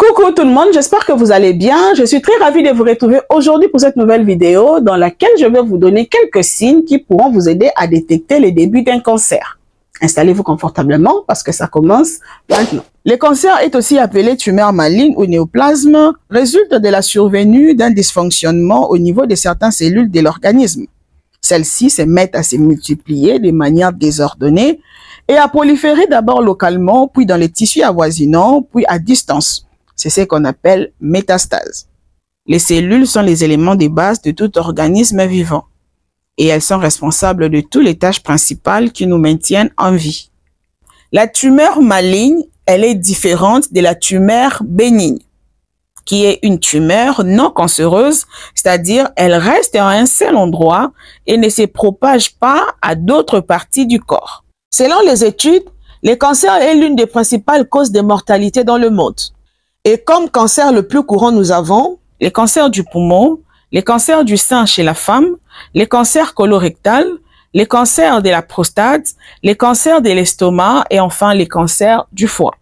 Coucou tout le monde, j'espère que vous allez bien. Je suis très ravie de vous retrouver aujourd'hui pour cette nouvelle vidéo dans laquelle je vais vous donner quelques signes qui pourront vous aider à détecter les débuts d'un cancer. Installez-vous confortablement parce que ça commence maintenant. Le cancer est aussi appelé tumeur maligne ou néoplasme, résulte de la survenue d'un dysfonctionnement au niveau de certaines cellules de l'organisme. Celles-ci se mettent à se multiplier de manière désordonnée et à proliférer d'abord localement, puis dans les tissus avoisinants, puis à distance. C'est ce qu'on appelle métastase. Les cellules sont les éléments de base de tout organisme vivant et elles sont responsables de toutes les tâches principales qui nous maintiennent en vie. La tumeur maligne, elle est différente de la tumeur bénigne, qui est une tumeur non cancéreuse, c'est-à-dire elle reste à un seul endroit et ne se propage pas à d'autres parties du corps. Selon les études, le cancer est l'une des principales causes de mortalité dans le monde. Et comme cancer le plus courant, nous avons les cancers du poumon, les cancers du sein chez la femme, les cancers colorectal, les cancers de la prostate, les cancers de l'estomac et enfin les cancers du foie.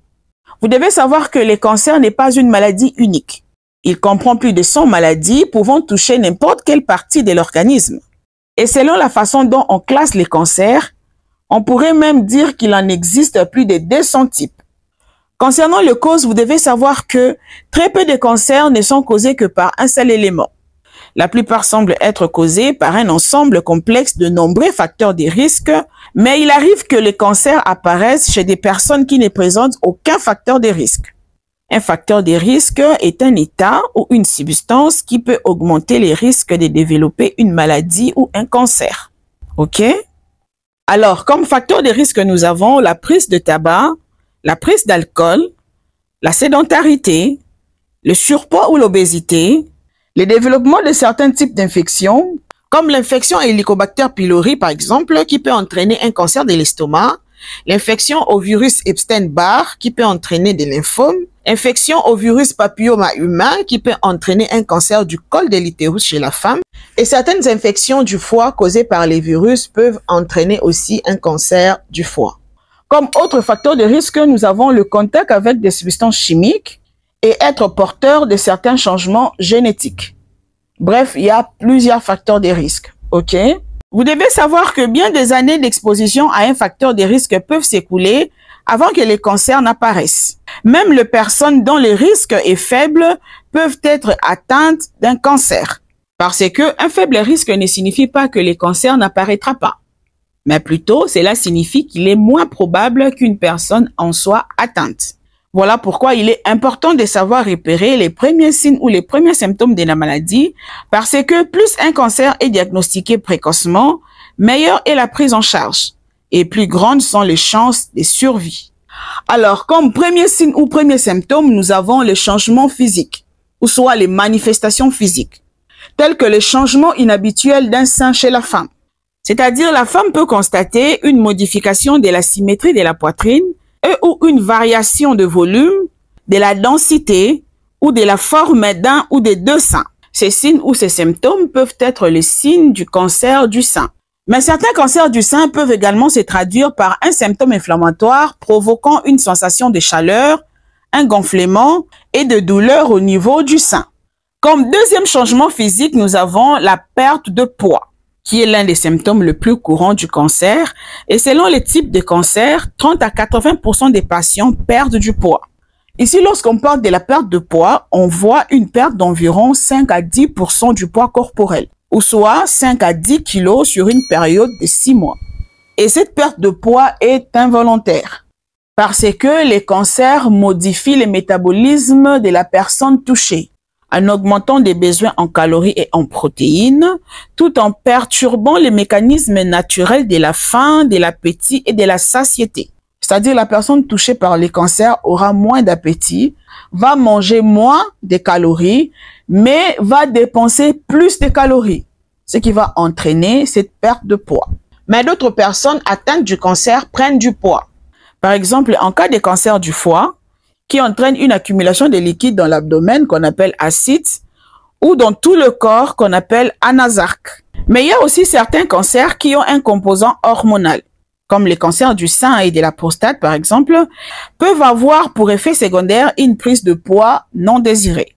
Vous devez savoir que le cancer n'est pas une maladie unique. Il comprend plus de 100 maladies pouvant toucher n'importe quelle partie de l'organisme. Et selon la façon dont on classe les cancers, on pourrait même dire qu'il en existe plus de 200 types. Concernant les causes, vous devez savoir que très peu de cancers ne sont causés que par un seul élément. La plupart semblent être causés par un ensemble complexe de nombreux facteurs de risque, mais il arrive que les cancers apparaissent chez des personnes qui ne présentent aucun facteur de risque. Un facteur de risque est un état ou une substance qui peut augmenter les risques de développer une maladie ou un cancer. OK? Alors, comme facteur de risque, nous avons la prise de tabac, la prise d'alcool, la sédentarité, le surpoids ou l'obésité, le développement de certains types d'infections, comme l'infection Helicobacter pylori par exemple, qui peut entraîner un cancer de l'estomac, l'infection au virus Epstein-Barr, qui peut entraîner des lymphomes, infection au virus papilloma humain, qui peut entraîner un cancer du col de l'utérus chez la femme, et certaines infections du foie causées par les virus peuvent entraîner aussi un cancer du foie. Comme autre facteur de risque, nous avons le contact avec des substances chimiques et être porteur de certains changements génétiques. Bref, il y a plusieurs facteurs de risque. OK? Vous devez savoir que bien des années d'exposition à un facteur de risque peuvent s'écouler avant que les cancers n'apparaissent. Même les personnes dont le risque est faible peuvent être atteintes d'un cancer. Parce que un faible risque ne signifie pas que le cancer n'apparaîtra pas. Mais plutôt, cela signifie qu'il est moins probable qu'une personne en soit atteinte. Voilà pourquoi il est important de savoir repérer les premiers signes ou les premiers symptômes de la maladie, parce que plus un cancer est diagnostiqué précocement, meilleure est la prise en charge et plus grandes sont les chances de survie. Alors, comme premier signe ou premier symptôme, nous avons les changements physiques, ou soit les manifestations physiques, telles que les changements inhabituels d'un sein chez la femme. C'est-à-dire, la femme peut constater une modification de la symétrie de la poitrine et ou une variation de volume, de la densité ou de la forme d'un ou des deux seins. Ces signes ou ces symptômes peuvent être les signes du cancer du sein. Mais certains cancers du sein peuvent également se traduire par un symptôme inflammatoire provoquant une sensation de chaleur, un gonflement et de douleur au niveau du sein. Comme deuxième changement physique, nous avons la perte de poids, qui est l'un des symptômes les plus courants du cancer. Et selon les types de cancer, 30 à 80% des patients perdent du poids. Ici, lorsqu'on parle de la perte de poids, on voit une perte d'environ 5 à 10% du poids corporel, ou soit 5 à 10 kilos sur une période de 6 mois. Et cette perte de poids est involontaire, parce que les cancers modifient le métabolisme de la personne touchée, en augmentant des besoins en calories et en protéines, tout en perturbant les mécanismes naturels de la faim, de l'appétit et de la satiété. C'est-à-dire la personne touchée par les cancers aura moins d'appétit, va manger moins de calories, mais va dépenser plus de calories, ce qui va entraîner cette perte de poids. Mais d'autres personnes atteintes du cancer prennent du poids. Par exemple, en cas de cancer du foie, qui entraîne une accumulation de liquide dans l'abdomen qu'on appelle ascites, ou dans tout le corps qu'on appelle anasarque. Mais il y a aussi certains cancers qui ont un composant hormonal, comme les cancers du sein et de la prostate par exemple, peuvent avoir pour effet secondaire une prise de poids non désirée.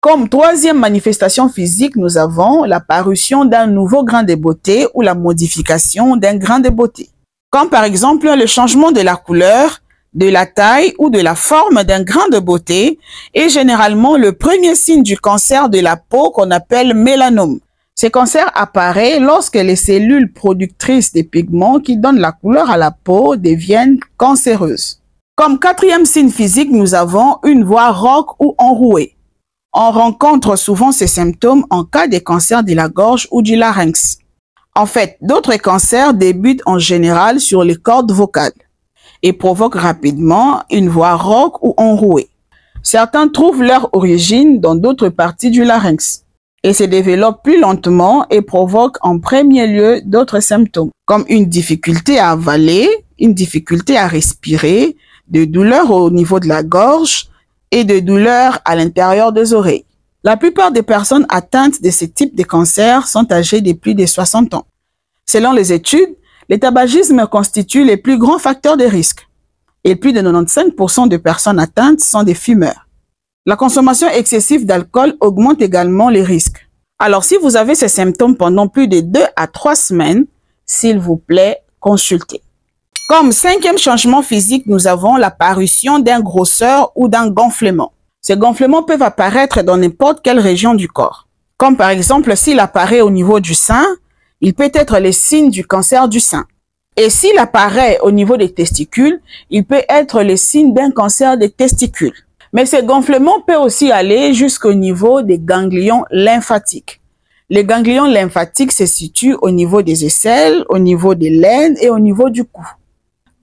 Comme troisième manifestation physique, nous avons la parution d'un nouveau grain de beauté ou la modification d'un grain de beauté. Comme par exemple le changement de la couleur, de la taille ou de la forme d'un grain de beauté est généralement le premier signe du cancer de la peau qu'on appelle mélanome. Ce cancer apparaît lorsque les cellules productrices des pigments qui donnent la couleur à la peau deviennent cancéreuses. Comme quatrième signe physique, nous avons une voix rauque ou enrouée. On rencontre souvent ces symptômes en cas de cancer de la gorge ou du larynx. En fait, d'autres cancers débutent en général sur les cordes vocales et provoquent rapidement une voix rauque ou enrouée. Certains trouvent leur origine dans d'autres parties du larynx et se développent plus lentement et provoquent en premier lieu d'autres symptômes, comme une difficulté à avaler, une difficulté à respirer, de douleurs au niveau de la gorge et de douleurs à l'intérieur des oreilles. La plupart des personnes atteintes de ce type de cancer sont âgées de plus de 60 ans. Selon les études, le tabagisme constitue les plus grands facteurs de risque et plus de 95% de personnes atteintes sont des fumeurs. La consommation excessive d'alcool augmente également les risques. Alors, si vous avez ces symptômes pendant plus de 2 à 3 semaines, s'il vous plaît, consultez. Comme cinquième changement physique, nous avons l'apparition d'un grosseur ou d'un gonflement. Ces gonflements peuvent apparaître dans n'importe quelle région du corps. Comme par exemple, s'il apparaît au niveau du sein, il peut être le signe du cancer du sein. Et s'il apparaît au niveau des testicules, il peut être le signe d'un cancer des testicules. Mais ce gonflement peut aussi aller jusqu'au niveau des ganglions lymphatiques. Les ganglions lymphatiques se situent au niveau des aisselles, au niveau des l'aine et au niveau du cou.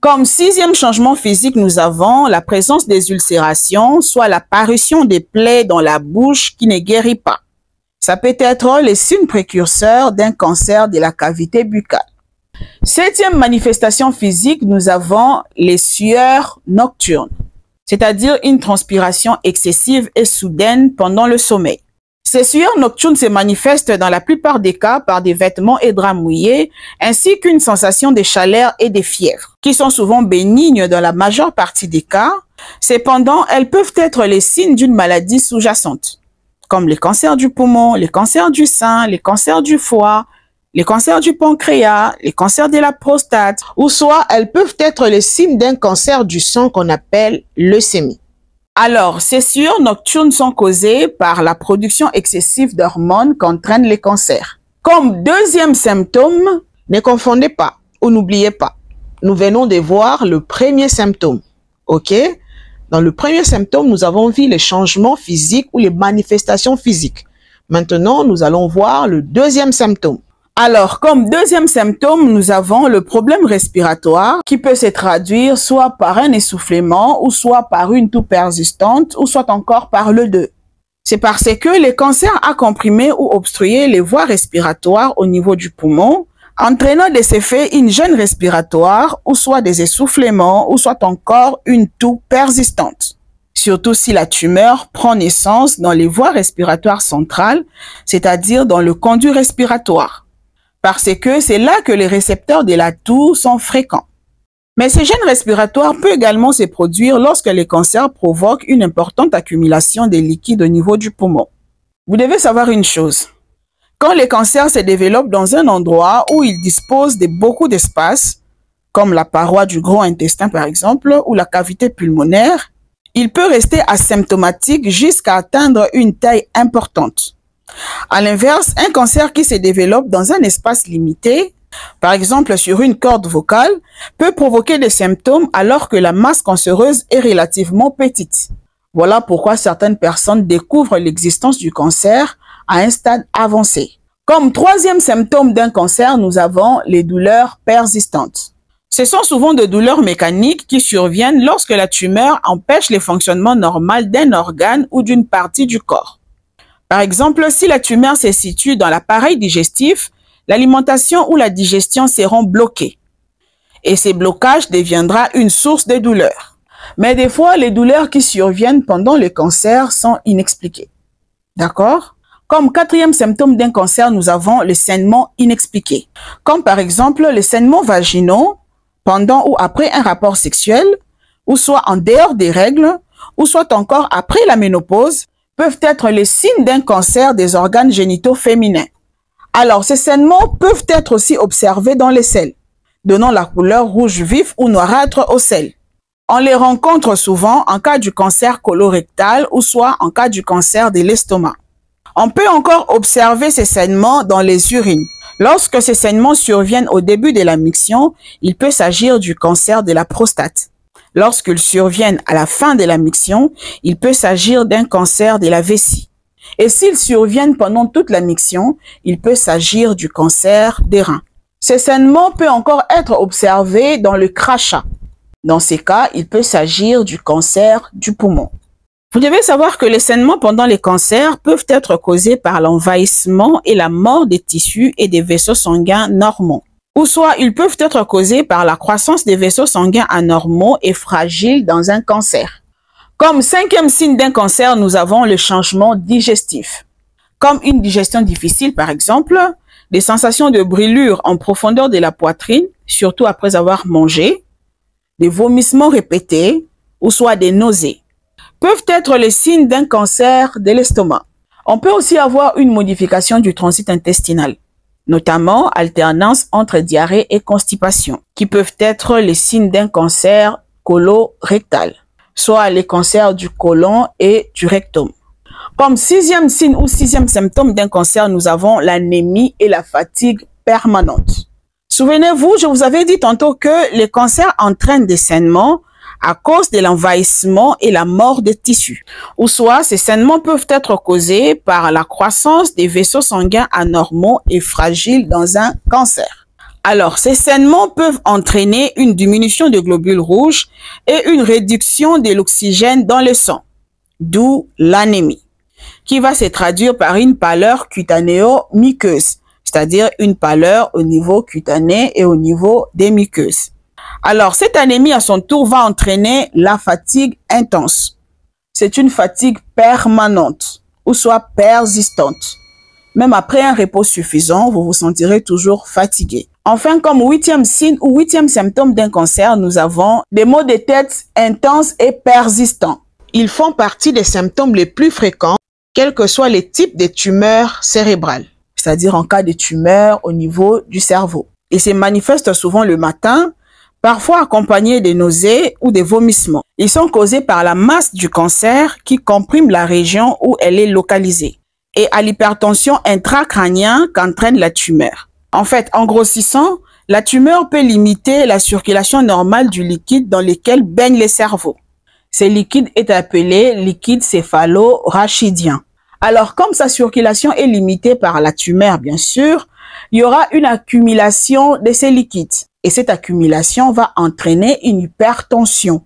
Comme sixième changement physique, nous avons la présence des ulcérations, soit l'apparition des plaies dans la bouche qui ne guérit pas. Ça peut être le signe précurseur d'un cancer de la cavité buccale. Septième manifestation physique, nous avons les sueurs nocturnes, c'est-à-dire une transpiration excessive et soudaine pendant le sommeil. Ces sueurs nocturnes se manifestent dans la plupart des cas par des vêtements et draps mouillés, ainsi qu'une sensation de chaleur et de fièvre, qui sont souvent bénignes dans la majeure partie des cas. Cependant, elles peuvent être les signes d'une maladie sous-jacente, comme les cancers du poumon, les cancers du sein, les cancers du foie, les cancers du pancréas, les cancers de la prostate, ou soit elles peuvent être les signes d'un cancer du sang qu'on appelle leucémie. Alors, ces sueurs nocturnes sont causées par la production excessive d'hormones qu'entraînent les cancers. Comme deuxième symptôme, ne confondez pas ou n'oubliez pas, nous venons de voir le premier symptôme, ok? Dans le premier symptôme, nous avons vu les changements physiques ou les manifestations physiques. Maintenant, nous allons voir le deuxième symptôme. Alors, comme deuxième symptôme, nous avons le problème respiratoire qui peut se traduire soit par un essoufflement ou soit par une toux persistante ou soit encore par le deux. C'est parce que le cancer a comprimé ou obstrué les voies respiratoires au niveau du poumon, entraînant de ce fait une gêne respiratoire ou soit des essoufflements ou soit encore une toux persistante. Surtout si la tumeur prend naissance dans les voies respiratoires centrales, c'est-à-dire dans le conduit respiratoire. Parce que c'est là que les récepteurs de la toux sont fréquents. Mais ces gènes respiratoires peuvent également se produire lorsque les cancers provoquent une importante accumulation de liquide au niveau du poumon. Vous devez savoir une chose. Quand les cancers se développent dans un endroit où ils disposent de beaucoup d'espace, comme la paroi du gros intestin par exemple, ou la cavité pulmonaire, il peut rester asymptomatique jusqu'à atteindre une taille importante. À l'inverse, un cancer qui se développe dans un espace limité, par exemple sur une corde vocale, peut provoquer des symptômes alors que la masse cancéreuse est relativement petite. Voilà pourquoi certaines personnes découvrent l'existence du cancer à un stade avancé. Comme troisième symptôme d'un cancer, nous avons les douleurs persistantes. Ce sont souvent des douleurs mécaniques qui surviennent lorsque la tumeur empêche le fonctionnement normal d'un organe ou d'une partie du corps. Par exemple, si la tumeur se situe dans l'appareil digestif, l'alimentation ou la digestion seront bloquées. Et ces blocages deviendra une source de douleur. Mais des fois, les douleurs qui surviennent pendant le cancer sont inexpliquées. D'accord? Comme quatrième symptôme d'un cancer, nous avons les saignements inexpliqués. Comme par exemple les saignements vaginaux, pendant ou après un rapport sexuel, ou soit en dehors des règles, ou soit encore après la ménopause, peuvent être les signes d'un cancer des organes génitaux féminins. Alors, ces saignements peuvent être aussi observés dans les selles, donnant la couleur rouge vif ou noirâtre aux selles. On les rencontre souvent en cas du cancer colorectal ou soit en cas du cancer de l'estomac. On peut encore observer ces saignements dans les urines. Lorsque ces saignements surviennent au début de la miction, il peut s'agir du cancer de la prostate. Lorsqu'ils surviennent à la fin de la miction, il peut s'agir d'un cancer de la vessie. Et s'ils surviennent pendant toute la miction, il peut s'agir du cancer des reins. Ces saignements peuvent encore être observés dans le crachat. Dans ces cas, il peut s'agir du cancer du poumon. Vous devez savoir que les saignements pendant les cancers peuvent être causés par l'envahissement et la mort des tissus et des vaisseaux sanguins normaux. Ou soit ils peuvent être causés par la croissance des vaisseaux sanguins anormaux et fragiles dans un cancer. Comme cinquième signe d'un cancer, nous avons le changement digestif. Comme une digestion difficile par exemple, des sensations de brûlure en profondeur de la poitrine, surtout après avoir mangé, des vomissements répétés ou soit des nausées, peuvent être les signes d'un cancer de l'estomac. On peut aussi avoir une modification du transit intestinal, notamment alternance entre diarrhée et constipation, qui peuvent être les signes d'un cancer colorectal, soit les cancers du côlon et du rectum. Comme sixième signe ou sixième symptôme d'un cancer, nous avons l'anémie et la fatigue permanente. Souvenez-vous, je vous avais dit tantôt que les cancers entraînent des saignements à cause de l'envahissement et la mort des tissus. Ou soit, ces saignements peuvent être causés par la croissance des vaisseaux sanguins anormaux et fragiles dans un cancer. Alors, ces saignements peuvent entraîner une diminution des globules rouges et une réduction de l'oxygène dans le sang, d'où l'anémie, qui va se traduire par une pâleur cutanéo-muqueuse, c'est-à-dire une pâleur au niveau cutané et au niveau des muqueuses. Alors, cette anémie, à son tour, va entraîner la fatigue intense. C'est une fatigue permanente, ou soit persistante. Même après un repos suffisant, vous vous sentirez toujours fatigué. Enfin, comme huitième signe ou huitième symptôme d'un cancer, nous avons des maux de tête intenses et persistants. Ils font partie des symptômes les plus fréquents, quels que soient les types de tumeurs cérébrales, c'est-à-dire en cas de tumeur au niveau du cerveau. Ils se manifestent souvent le matin, parfois accompagnés de nausées ou de vomissements. Ils sont causés par la masse du cancer qui comprime la région où elle est localisée et à l'hypertension intracrânienne qu'entraîne la tumeur. En fait, en grossissant, la tumeur peut limiter la circulation normale du liquide dans lequel baigne le cerveau. Ce liquide est appelé liquide céphalo-rachidien. Alors, comme sa circulation est limitée par la tumeur, bien sûr, il y aura une accumulation de ces liquides. Et cette accumulation va entraîner une hypertension,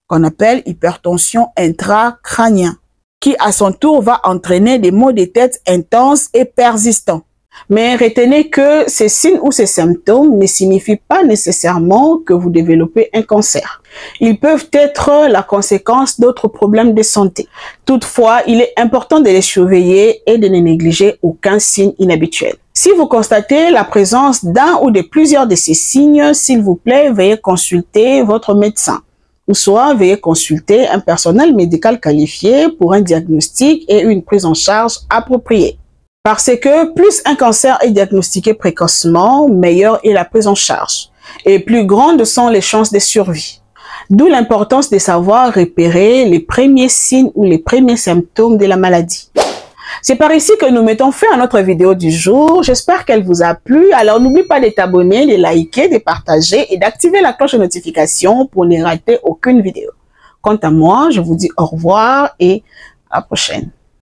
qu'on appelle hypertension intracrânienne, qui à son tour va entraîner des maux de tête intenses et persistants. Mais retenez que ces signes ou ces symptômes ne signifient pas nécessairement que vous développez un cancer. Ils peuvent être la conséquence d'autres problèmes de santé. Toutefois, il est important de les surveiller et de ne négliger aucun signe inhabituel. Si vous constatez la présence d'un ou de plusieurs de ces signes, s'il vous plaît, veuillez consulter votre médecin. Ou soit, veuillez consulter un personnel médical qualifié pour un diagnostic et une prise en charge appropriée. Parce que plus un cancer est diagnostiqué précocement, meilleure est la prise en charge et plus grandes sont les chances de survie. D'où l'importance de savoir repérer les premiers signes ou les premiers symptômes de la maladie. C'est par ici que nous mettons fin à notre vidéo du jour. J'espère qu'elle vous a plu. Alors n'oublie pas de t'abonner, de liker, de partager et d'activer la cloche de notification pour ne rater aucune vidéo. Quant à moi, je vous dis au revoir et à la prochaine.